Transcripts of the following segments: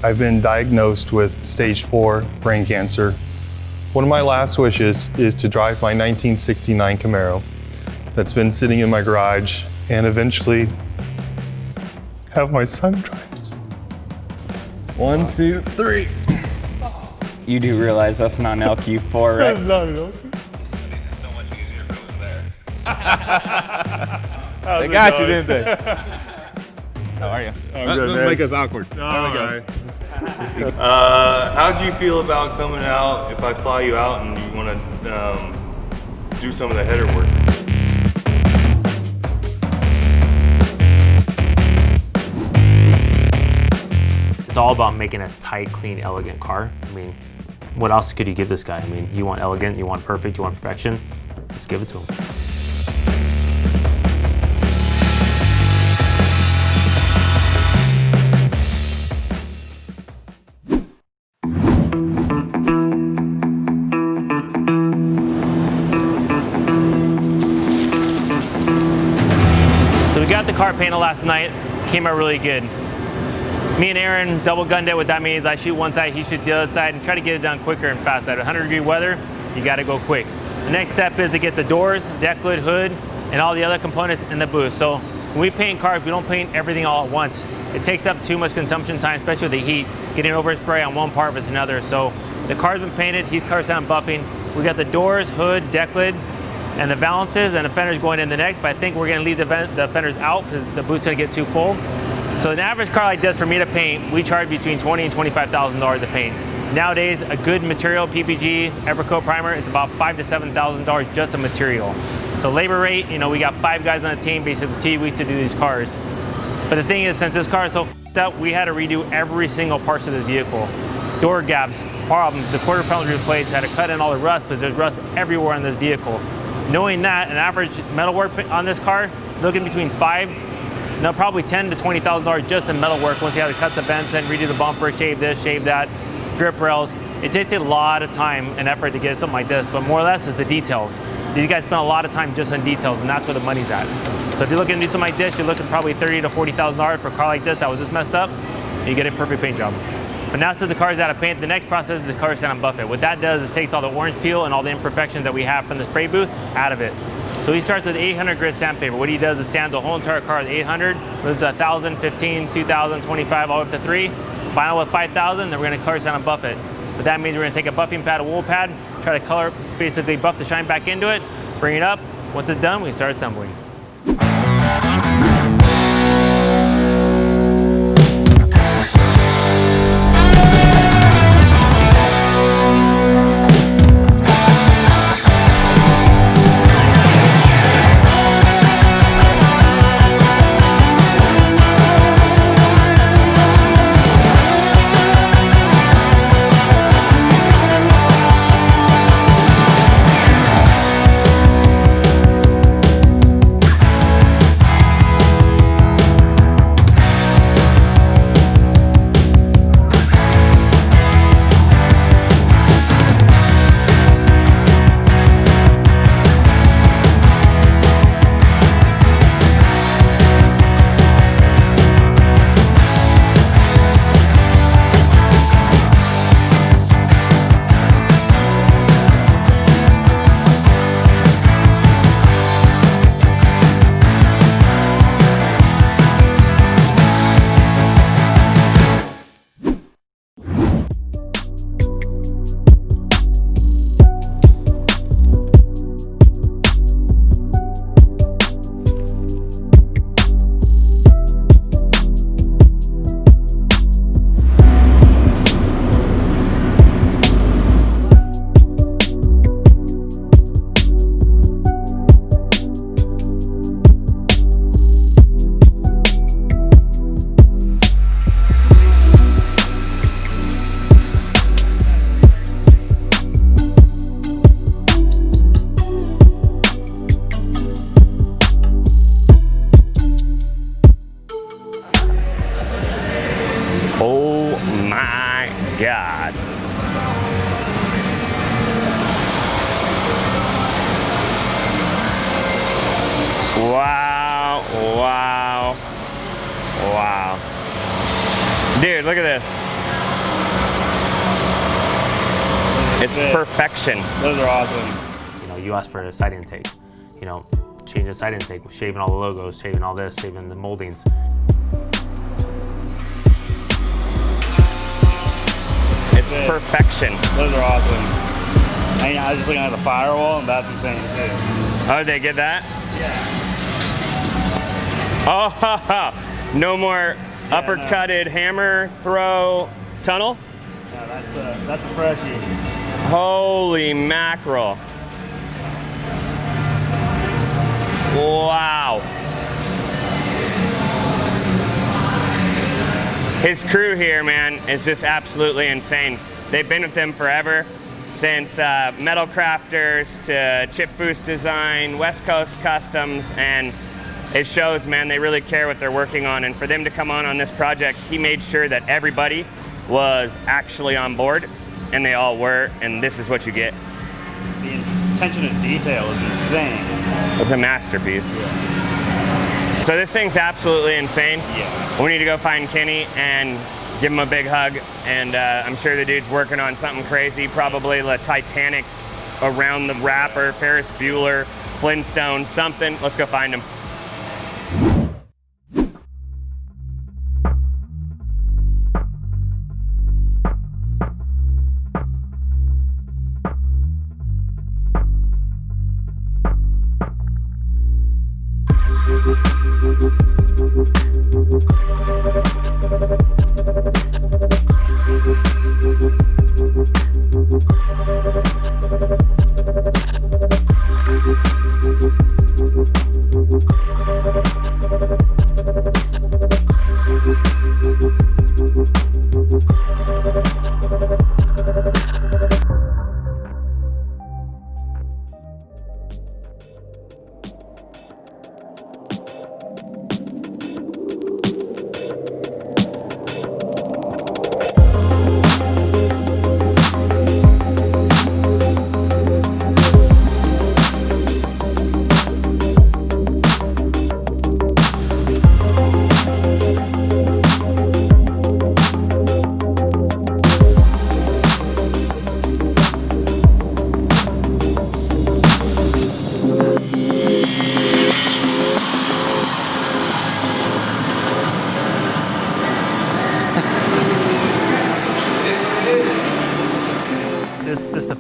I've been diagnosed with stage 4 brain cancer. One of my last wishes is to drive my 1969 Camaro that's been sitting in my garage and eventually have my son drive it. 1, 2, 3. You do realize that's not an LQ4, right? That's not an LQ4. So much easier if it was there. They got you, didn't they? How are you? Doesn't make us awkward. How'd you feel about coming out if I fly you out and you want to do some of the header work? It's all about making a tight, clean, elegant car. I mean, what else could you give this guy? I mean, you want elegant, you want perfect, you want perfection. Let's give it to him. So we got the car painted last night, came out really good. Me and Aaron double gunned it. What that means, I shoot one side, he shoots the other side, and try to get it done quicker and faster. At 100-degree weather, you gotta go quick. The next step is to get the doors, deck lid, hood, and all the other components in the booth. So when we paint cars, we don't paint everything all at once. It takes up too much consumption time, especially with the heat. Getting overspray on one part versus another. So the car's been painted, he's car sound buffing. We got the doors, hood, deck lid, and the valances and the fenders going in the next, but I think we're gonna leave the fenders out because the booth's gonna get too full. So an average car like this, for me to paint, we charge between $20,000 and $25,000 to paint. Nowadays, a good material, PPG, Evercoat primer, it's about $5,000 to $7,000 just a material. So labor rate, you know, we got 5 guys on the team, basically 2 weeks to do these cars. But the thing is, since this car is so f***ed up, we had to redo every single part of the vehicle. Door gaps, problems, the quarter panels replaced, had to cut in all the rust because there's rust everywhere on this vehicle. Knowing that, an average metalwork on this car, looking between probably $10,000 to $20,000 just in metalwork once you have to cut the vents and redo the bumper, shave this, shave that, drip rails. It takes a lot of time and effort to get something like this, but more or less is the details. These guys spend a lot of time just on details, and that's where the money's at. So if you're looking to do something like this, you're looking probably $30,000 to $40,000 for a car like this that was this messed up, and you get a perfect paint job. But now that the car's out of paint, the next process is the car sand and buff it. What that does is takes all the orange peel and all the imperfections that we have from the spray booth out of it. So he starts with 800 grit sandpaper. What he does is sand the whole entire car with 800, moves to 1,000, 15, 2,000, 25, all the way up to 3. Final with 5,000, then we're gonna color sand and buff it. But that means we're gonna take a buffing pad, a wool pad, try to color, basically buff the shine back into it, bring it up. Once it's done, we start assembling. God. Wow, wow, wow. Dude, look at this. It's perfection. Those are awesome. You know, you asked for a side intake. You know, changing the side intake, shaving all the logos, shaving all this, shaving the moldings. It's perfection. Those are awesome. I was just looking at the firewall, and that's insane too. Oh, did they get that? Yeah. Oh, no more uppercutted hammer throw tunnel. Yeah, that's a freshie. Holy mackerel. Wow. His crew here, man, is just absolutely insane. They've been with him forever, since metal crafters to chip foose design, West Coast customs, and it shows, man, they really care what they're working on. And for them to come on this project, he made sure that everybody was actually on board, and they all were, and this is what you get. The attention to detail is insane. It's a masterpiece. Yeah. So this thing's absolutely insane. Yeah. We need to go find Kenny and give him a big hug, and I'm sure the dude's working on something crazy, probably the Titanic around the wrapper, Ferris Bueller, Flintstone, something. Let's go find him.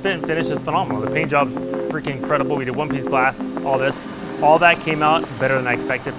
The finish is phenomenal. The paint job's freaking incredible. We did one piece glass, all this. All that came out better than I expected.